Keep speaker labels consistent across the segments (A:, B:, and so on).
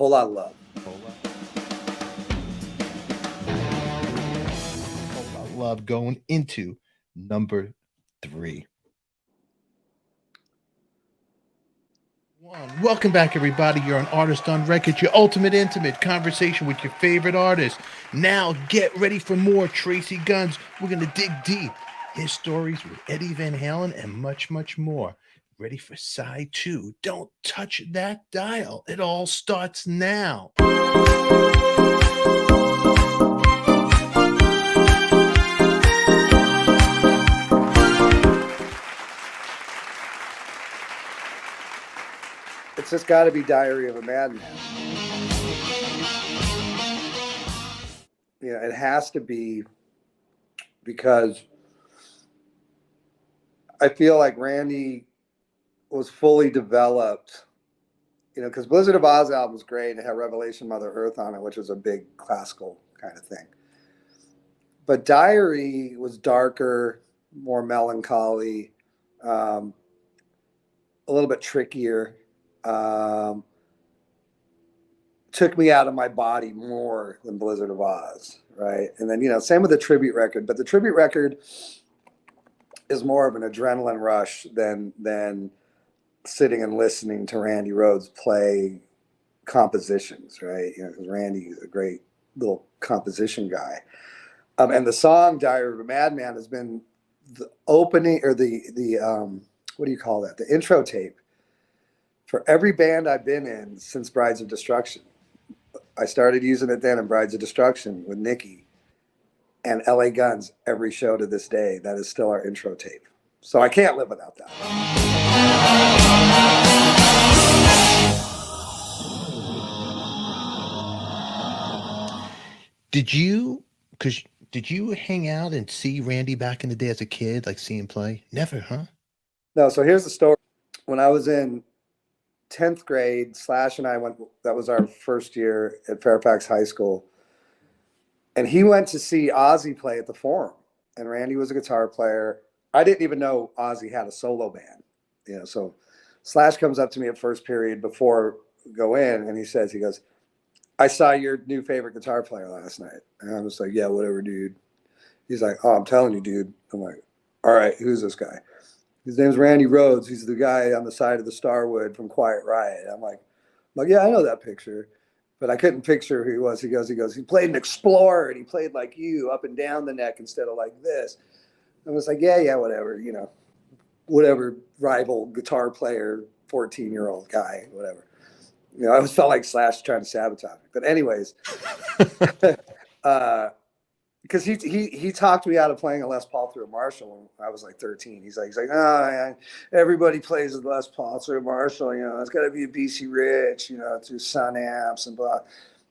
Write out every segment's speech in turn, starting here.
A: Whole Lot of Love.
B: Whole Lot of Love going into number 3. Welcome back, everybody. You're an Artist on Record, your ultimate intimate conversation with your favorite artist. Now get ready for more Tracii Guns. We're going to dig deep. His stories with Eddie Van Halen and much, much more. Ready for side 2. Don't touch that dial. It all starts now.
A: It's just got to be Diary of a Madman. You know, it has to be, because I feel like Randy was fully developed, you know, because Blizzard of Oz album was great and it had Revelation Mother Earth on it, which was a big classical kind of thing. But Diary was darker, more melancholy, a little bit trickier. Took me out of my body more than Blizzard of Oz, right? And then, you know, same with the tribute record, but the tribute record is more of an adrenaline rush than sitting and listening to Randy Rhoads play compositions, right? You know, because Randy is a great little composition guy. And the song Diary of a Madman has been the opening, or the what do you call that? The intro tape for every band I've been in since Brides of Destruction. I started using it then in Brides of Destruction with Nikki and L.A. Guns every show to this day. That is still our intro tape. So I can't live without that.
B: Did you hang out and see Randy back in the day as a kid, like see him play? Never, huh?
A: No, so here's the story. When I was in 10th grade, Slash and I went, that was our first year at Fairfax High School. And he went to see Ozzy play at the Forum. And Randy was a guitar player. I didn't even know Ozzy had a solo band. You know, so Slash comes up to me at first period before we go in, and he goes, I saw your new favorite guitar player last night. And I was like, yeah, whatever, dude. He's like, oh, I'm telling you, dude. I'm like, all right, who's this guy? His name's Randy Rhoads. He's the guy on the side of the Starwood from Quiet Riot. I'm like, yeah, I know that picture. But I couldn't picture who he was. He goes, he played an Explorer, and he played like you, up and down the neck instead of like this. I was like, yeah, whatever, you know, whatever rival guitar player, 14-year-old guy, whatever. You know, I always felt like Slash trying to sabotage me. But anyways, because he talked me out of playing a Les Paul through a Marshall when I was like 13. He's like, everybody plays a Les Paul through a Marshall. You know, it's got to be a BC Rich, you know, through Sun amps and blah.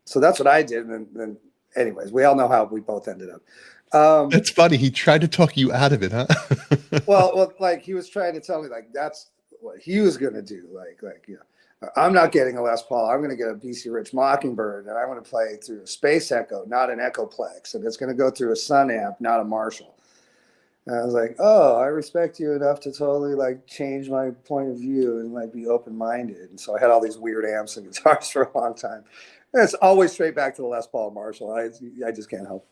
A: So that's what I did. And then, anyways, we all know how we both ended up.
B: That's funny. He tried to talk you out of it, huh?
A: well, like he was trying to tell me like that's what he was gonna do. Like you know, I'm not getting a Les Paul. I'm going to get a BC Rich Mockingbird, and I want to play through a Space Echo, not an Echoplex, and it's going to go through a Sun amp, not a Marshall. And I was like, oh, I respect you enough to totally like change my point of view and like be open-minded. And so I had all these weird amps and guitars for a long time. And it's always straight back to the Les Paul Marshall. I just can't help.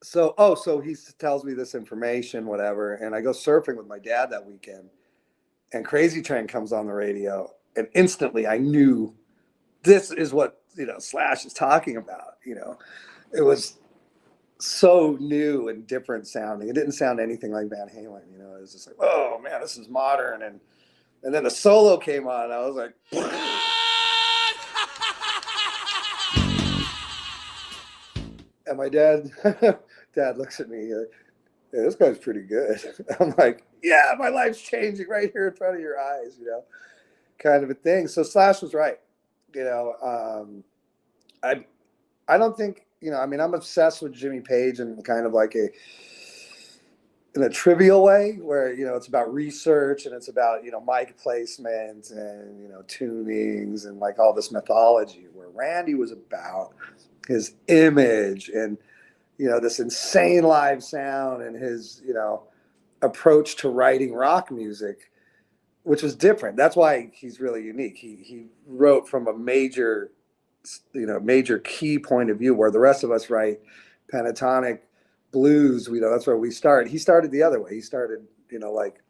A: So he tells me this information, whatever, and I go surfing with my dad that weekend. And Crazy Train comes on the radio, and instantly I knew this is what, you know, Slash is talking about. You know, it was so new and different sounding. It didn't sound anything like Van Halen. You know, it was just like, oh man, this is modern. And then the solo came on, and I was like, and my dad looks at me. Yeah, this guy's pretty good. I'm like, yeah, my life's changing right here in front of your eyes, you know, kind of a thing. So Slash was right. You know, I don't think, you know, I mean, I'm obsessed with Jimmy Page in kind of like in a trivial way where, you know, it's about research and it's about, you know, mic placement and, you know, tunings and like all this mythology, where Randy was about his image and, you know, this insane live sound and his, you know, approach to writing rock music. which was different. That's why he's really unique. He wrote from a major, major key point of view, where the rest of us write pentatonic blues. That's where we start. He started the other way. He started, like,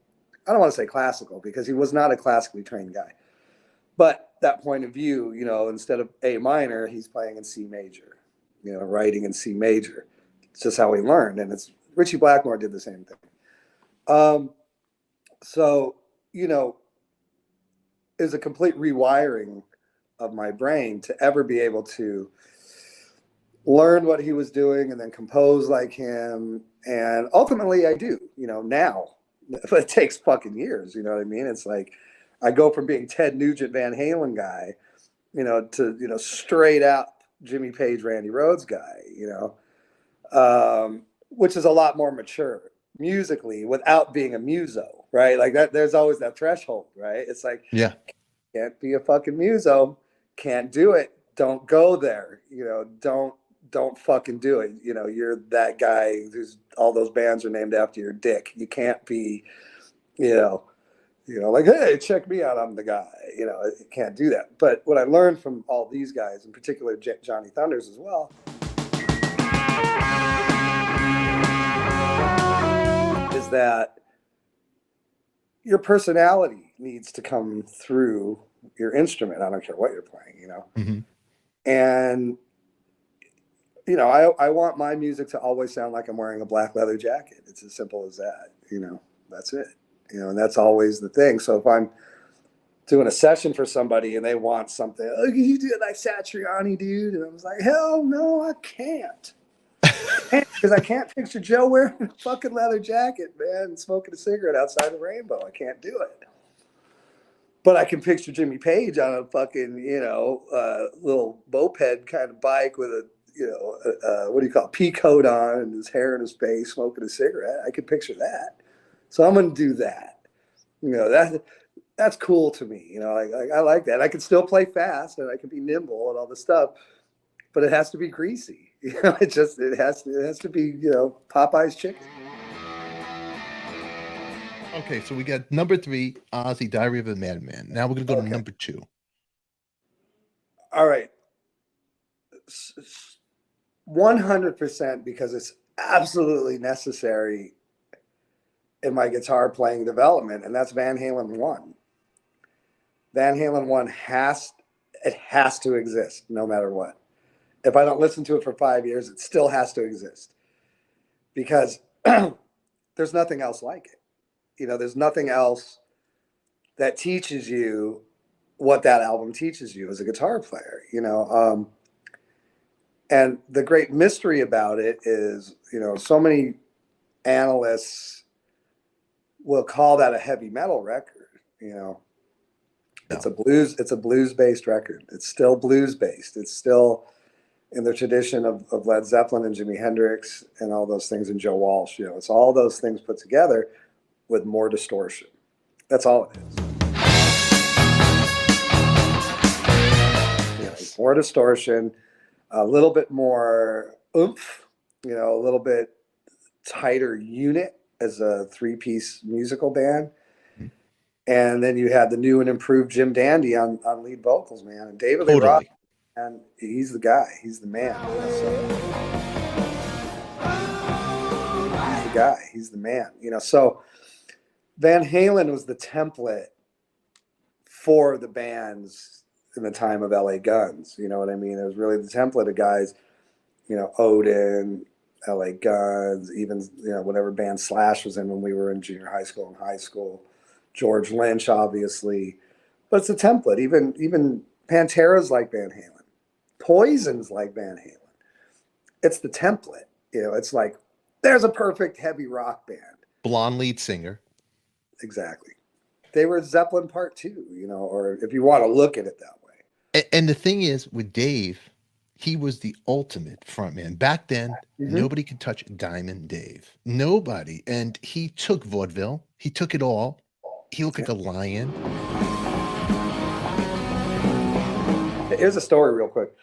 A: I don't want to say classical, because he was not a classically trained guy, but that point of view, instead of A minor, he's playing in C major, writing in C major. It's just how he learned. And Ritchie Blackmore did the same thing. So, it was a complete rewiring of my brain to ever be able to learn what he was doing and then compose like him. And ultimately I do, now, but it takes fucking years. You know what I mean? It's like, I go from being Ted Nugent Van Halen guy, to, straight out Jimmy Page, Randy Rhoads guy, which is a lot more mature musically without being a muso, right? Like that, there's always that threshold, right? It's like,
B: Yeah.
A: Can't be a fucking muso, can't do it. Don't go there, don't fucking do it. You're that guy who's all those bands are named after your dick. You can't be, like, hey, check me out, I'm the guy. You can't do that. But what I learned from all these guys, in particular Johnny Thunders as well, is that your personality needs to come through your instrument. I don't care what you're playing,
B: Mm-hmm.
A: And I want my music to always sound like I'm wearing a black leather jacket. It's as simple as that. That's it. And that's always the thing. So if I'm doing a session for somebody and they want something, oh, can you do it like Satriani, dude? And I was like, hell no, I can't. Because I can't picture Joe wearing a fucking leather jacket, man, and smoking a cigarette outside the Rainbow. I can't do it. But I can picture Jimmy Page on a fucking, little moped kind of bike with a, what do you call it, pea coat on and his hair in his face, smoking a cigarette. I can picture that. So I'm going to do that. That's cool to me. I like that. I can still play fast and I can be nimble and all this stuff, but it has to be greasy. It has to be, Popeye's chicken.
B: Okay, so we got number 3, Ozzy, Diary of a Madman. Now we're gonna go to number 2.
A: All right. 100%, because it's absolutely necessary in my guitar playing development, and that's Van Halen 1. Van Halen 1 has to exist no matter what. If I don't listen to it for 5 years, it still has to exist, because there's nothing else like it. There's nothing else that teaches you what that album teaches you as a guitar player, and the great mystery about it is, so many analysts will call that a heavy metal record.
B: No.
A: It's a blues-based record. It's still blues-based. It's still in the tradition of Led Zeppelin and Jimi Hendrix and all those things, and Joe Walsh. It's all those things put together with more distortion. That's all it is.
B: Yes.
A: More distortion, a little bit more oomph, a little bit tighter unit as a 3-piece musical band. Mm-hmm. And then you had the new and improved Jim Dandy on lead vocals, man. And David Lee Roth, and he's the guy. He's the man. He's the guy. He's the man. So Van Halen was the template for the bands in the time of L.A. Guns. You know what I mean? It was really the template of guys, Odin, L.A. Guns, even, whatever band Slash was in when we were in junior high school and high school. George Lynch, obviously. But it's a template. Even Pantera's like Van Halen. Poison's like Van Halen. It's the template. It's like, there's a perfect heavy rock band.
B: Blonde lead singer.
A: Exactly. They were Zeppelin Part 2, or if you want to look at it that way.
B: And the thing is, with Dave, he was the ultimate frontman. Back then, nobody could touch Diamond Dave. Nobody. And he took vaudeville. He took it all. He looked like a lion.
A: Here's a story real quick.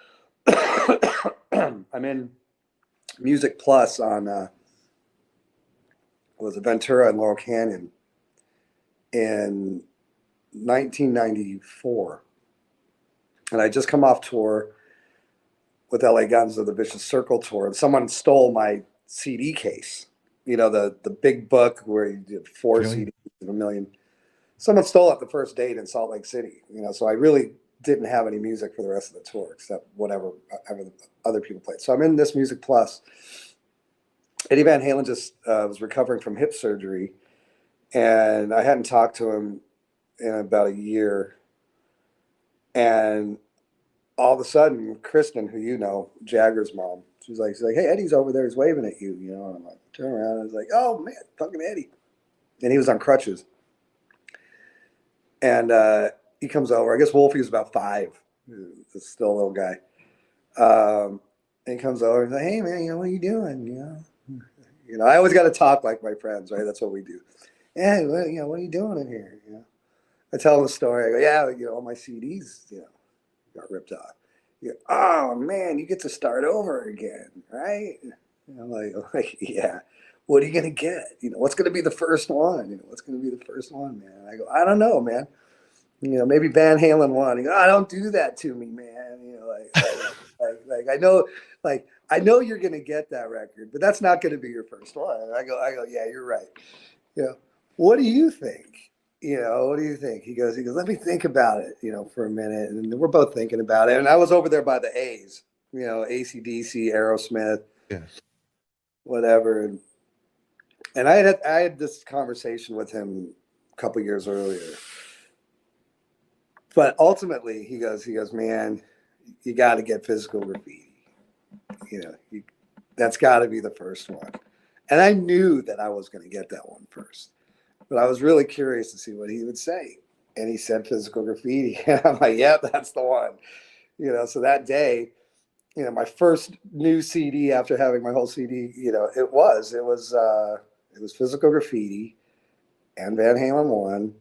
A: I'm in Music Plus on was it Ventura and Laurel Canyon in 1994. And I just come off tour with LA Guns of the Vicious Circle tour, and someone stole my CD case. You know, the big book where you did 4
B: Really?
A: CDs of a million. Someone stole it the first date in Salt Lake City. You know, so I really didn't have any music for the rest of the tour except whatever other people played. So I'm in this Music Plus. Eddie Van Halen just was recovering from hip surgery, and I hadn't talked to him in about a year. And all of a sudden, Kristen, who you know, Jagger's mom, she's like, hey, Eddie's over there, he's waving at you, you know. And I'm like, turn around, and I was like, oh man, fucking Eddie. And he was on crutches. And he comes over. I guess Wolfie was about 5. He's still a little guy. And he comes over and he's like, hey man, you know, what are you doing? You know, I always got to talk like my friends, right? That's what we do. Yeah, well, you know, what are you doing in here? You know, I tell him the story. I go, yeah, you know, all my CDs, you know, got ripped off. You go, oh man, you get to start over again, right? And I'm like, yeah. What are you gonna get? You know, what's gonna be the first one? You know, what's gonna be the first one, man? And I go, I don't know, man. You know, maybe Van Halen one. He goes, oh, don't do that to me, man. You know, like I know you're gonna get that record, but that's not gonna be your first one. And I go, yeah, you're right. You know, what do you think? You know, what do you think? He goes, let me think about it, you know, for a minute. And we're both thinking about it. And I was over there by the A's, you know, AC/DC, Aerosmith,
B: Yeah.
A: whatever. And I had this conversation with him a couple years earlier. But ultimately, he goes, man, you got to get Physical Graffiti. You know, that's got to be the first one. And I knew that I was going to get that one first. But I was really curious to see what he would say. And he said Physical Graffiti. And I'm like, yeah, that's the one. You know, so that day, you know, my first new CD after having my whole CD, you know, it was Physical Graffiti and Van Halen 1.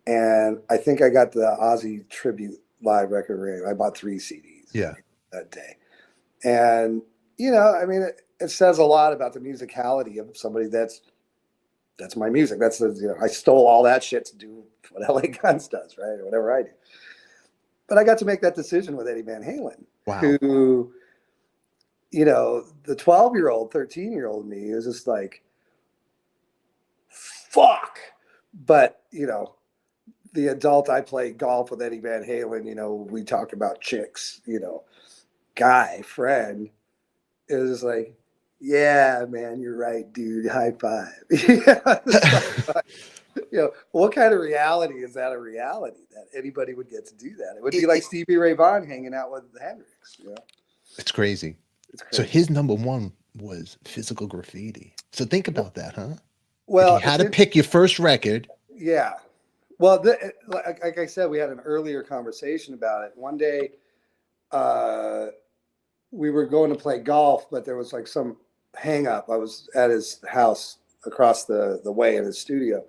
A: And I think I got the Ozzy tribute live record radio. I bought 3 CDs that day. And, you know, I mean, it says a lot about the musicality of somebody that's my music. That's the, you know, I stole all that shit to do what LA Guns does, right? Or whatever I do. But I got to make that decision with Eddie Van Halen, who, you know, the 12-year-old, 13-year-old me is just like, fuck. But, you know, the adult, I play golf with Eddie Van Halen, you know, we talk about chicks, you know, guy, friend, is like, yeah, man, you're right, dude. High five. You know, what kind of reality is that a reality that anybody would get to do that? It would be like Stevie Ray Vaughan hanging out with Hendrix. You know?
B: It's crazy.
A: It's crazy.
B: So his number one was Physical Graffiti. So think about that, huh?
A: Well,
B: if you had to pick your first record.
A: Yeah. Well, like I said, we had an earlier conversation about it. One day, we were going to play golf, but there was like some hang up. I was at his house across the way in his studio.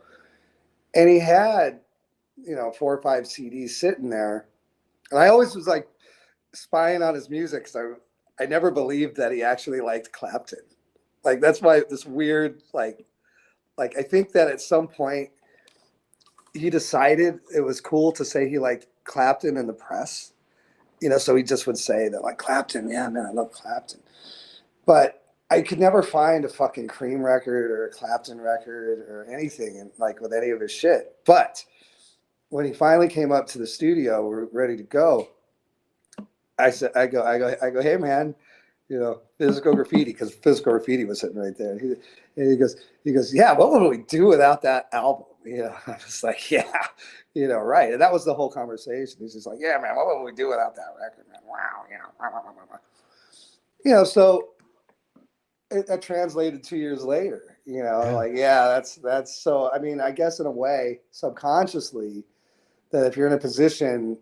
A: And he had, you know, 4 or 5 CDs sitting there. And I always was like spying on his music because I never believed that he actually liked Clapton. Like, that's why this weird, like I think that at some point he decided it was cool to say he liked Clapton in the press. You know, so he just would say that, like, Clapton, yeah, man, I love Clapton. But I could never find a fucking Cream record or a Clapton record or anything like with any of his shit. But when he finally came up to the studio, we're ready to go. I go, hey man, you know, Physical Graffiti, because Physical Graffiti was sitting right there. And he goes, yeah, what would we do without that album? You know, I was like, yeah, you know, right. And that was the whole conversation. He's just like, yeah, man, what would we do without that record, man? Wow, you know, you know, so that translated 2 years later, you know, like, yeah, that's so, I mean, I guess in a way, subconsciously, that if you're in a position,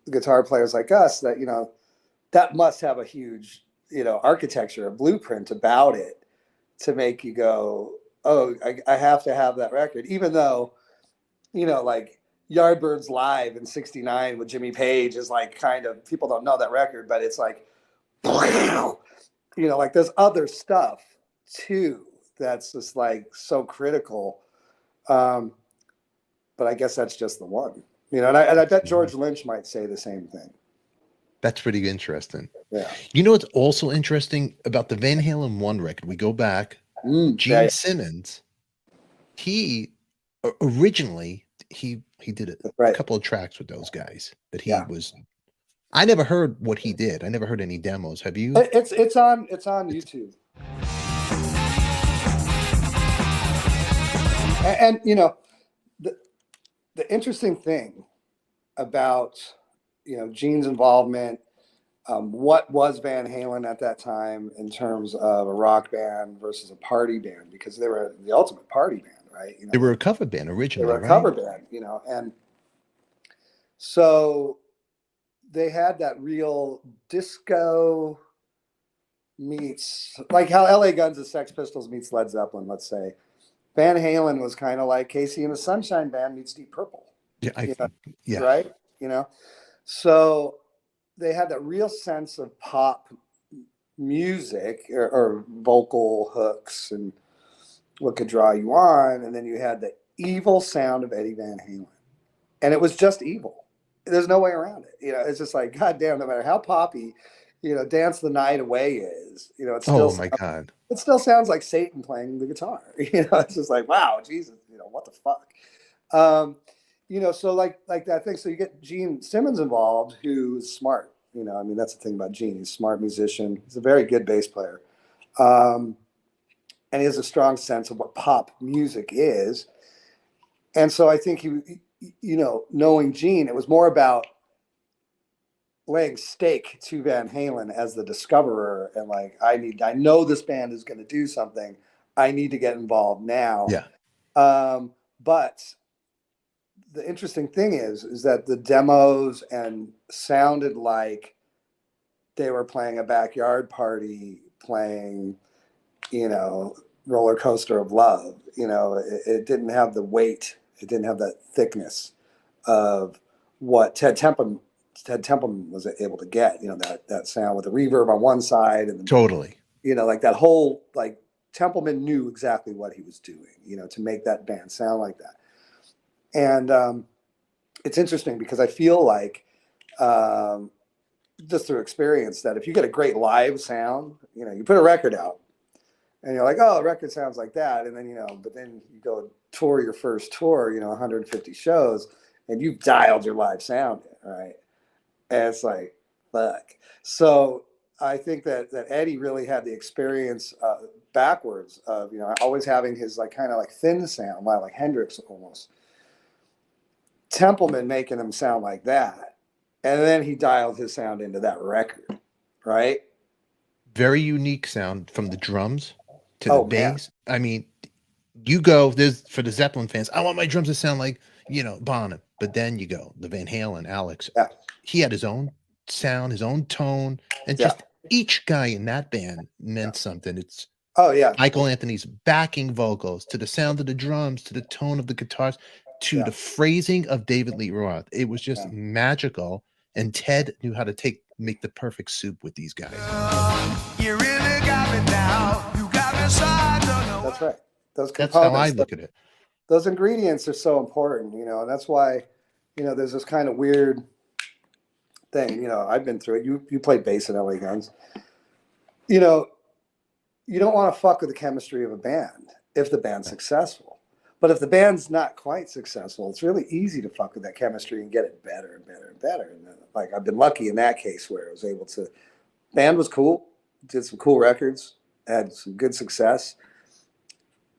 A: guitar players like us, that, you know, that must have a huge, you know, architecture, a blueprint about it to make you go, oh, I have to have that record, even though, you know, like Yardbirds Live in '69 with Jimmy Page is like, kind of, people don't know that record, but it's like, you know, like there's other stuff too that's just like so critical. but I guess that's just the one, you know, and I bet George Lynch might say the same thing.
B: That's pretty interesting.
A: Yeah.
B: You know what's also interesting about the Van Halen 1 record? We go back, Gene Simmons, he originally he did a couple of tracks with those guys that he was. I never heard what he did. I never heard any demos. Have you?
A: It's on YouTube. And you know, the interesting thing about, you know, Gene's involvement, what was Van Halen at that time in terms of a rock band versus a party band, because they were the ultimate party band, right? You know,
B: they were a cover band originally.
A: They were a cover band, you know, and so they had that real disco meets, like how LA Guns and Sex Pistols meets Led Zeppelin, let's say. Van Halen was kind of like Casey and the Sunshine Band meets Deep Purple.
B: Yeah,
A: right. You know, so they had that real sense of pop music or vocal hooks and what could draw you on, and then you had the evil sound of Eddie Van Halen, and it was just evil. There's no way around it. You know, it's just like, goddamn, no matter how poppy, you know, Dance the Night Away is, you know, it's still,
B: God,
A: it still sounds like Satan playing the guitar. You know, it's just like, wow, Jesus, you know, what the fuck. You know, so like that thing. So you get Gene Simmons involved, who's smart. You know, I mean, that's the thing about Gene. He's a smart musician. He's a very good bass player. And he has a strong sense of what pop music is. And so I think he, you know, knowing Gene, it was more about laying stake to Van Halen as the discoverer, and like, I know this band is going to do something. I need to get involved now.
B: Yeah.
A: But the interesting thing is that the demos and sounded like they were playing a backyard party, playing, you know, Roller Coaster of Love. You know, it didn't have the weight. It didn't have that thickness of what Ted Templeman was able to get. You know, that sound with the reverb on one side and
B: totally.
A: You know, like that whole, like, Templeman knew exactly what he was doing, you know, to make that band sound like that. And it's interesting because I feel like, just through experience, that if you get a great live sound, you know, you put a record out and you're like, oh, the record sounds like that. And then, you know, but then you go tour your first tour, you know, 150 shows, and you've dialed your live sound in, right? And it's like, fuck. So I think that Eddie really had the experience backwards of, you know, always having his like kind of like thin sound, like Hendrix almost. Templeman making him sound like that, and then he dialed his sound into that record, right?
B: Very unique sound from the drums to the bass. Man. I mean, you go, there's, for the Zeppelin fans, I want my drums to sound like, you know, Bonham. But then you go, the Van Halen, Alex, he had his own sound, his own tone, and just each guy in that band meant something. It's Michael Anthony's backing vocals, to the sound of the drums, to the tone of the guitars, to the phrasing of David Lee Roth. It was just magical, and Ted knew how to make the perfect soup with these guys.
A: You really got me now. You got me so I don't know. That's right. Those components,
B: that's how I look at it.
A: Those ingredients are so important, you know, and that's why, you know, there's this kind of weird thing. You know, I've been through it. You played bass in LA Guns. You know, you don't want to fuck with the chemistry of a band if the band's successful. But if the band's not quite successful, it's really easy to fuck with that chemistry and get it better and better and better. And like, I've been lucky in that case where I was able to. Band was cool, did some cool records, had some good success.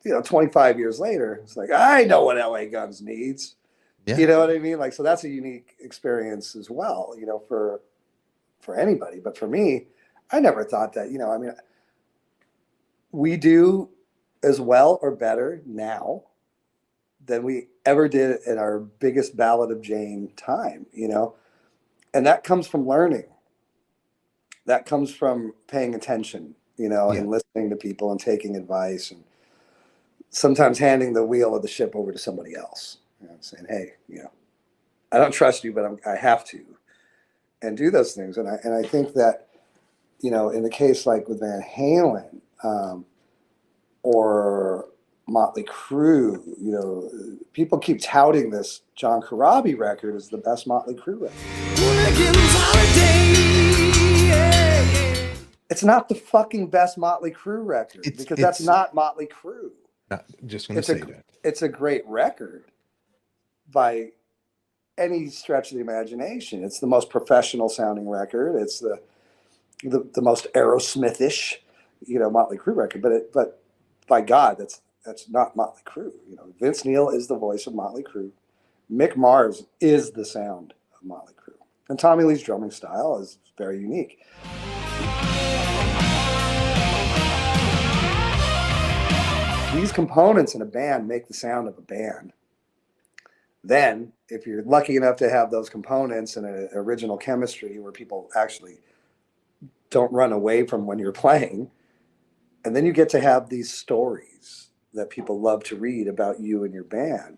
A: You know, 25 years later, it's like, I know what LA Guns needs. Yeah. You know what I mean? Like, so that's a unique experience as well, you know, for anybody. But for me, I never thought that, you know, I mean, we do as well or better now than we ever did in our biggest Ballad of Jane time, you know? And that comes from learning. That comes from paying attention, you know, and listening to people and taking advice, and sometimes handing the wheel of the ship over to somebody else, you know, saying, hey, you know, I don't trust you, but I have to, and do those things. And I think that, you know, in the case like with Van Halen, or Motley Crue. You know, people keep touting this John Corabi record as the best Motley Crue record. It's not the fucking best Motley Crue record because that's not Motley Crue.
B: Just going to say that.
A: It's a great record by any stretch of the imagination. It's the most professional sounding record. It's the most Aerosmith-ish, you know, Motley Crue record. But by God, that's not Motley Crue. You know, Vince Neil is the voice of Motley Crue. Mick Mars is the sound of Motley Crue. And Tommy Lee's drumming style is very unique. These components in a band make the sound of a band. Then, if you're lucky enough to have those components and an original chemistry where people actually don't run away from when you're playing, and then you get to have these stories that people love to read about you and your band.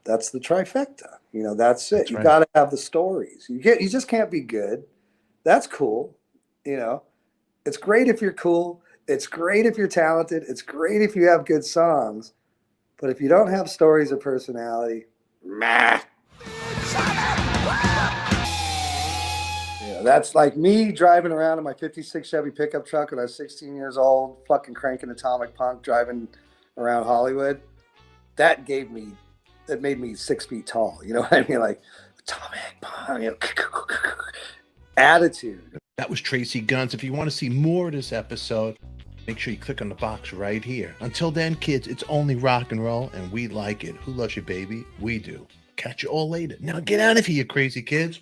A: That's the trifecta. You know, that's it. You got to have the stories. You just can't be good. That's cool. You know, it's great if you're cool. It's great if you're talented. It's great if you have good songs. But if you don't have stories or personality, meh. Yeah, that's like me driving around in my 56 Chevy pickup truck when I was 16 years old, fucking cranking Atomic Punk, driving around Hollywood. That made me 6 feet tall. You know what I mean? Like, Atomic Punk, you know, attitude.
B: That was Tracii Guns. If you want to see more of this episode, make sure you click on the box right here. Until then, kids, it's only rock and roll, and we like it. Who loves you, baby? We do. Catch you all later. Now get out of here, you crazy kids.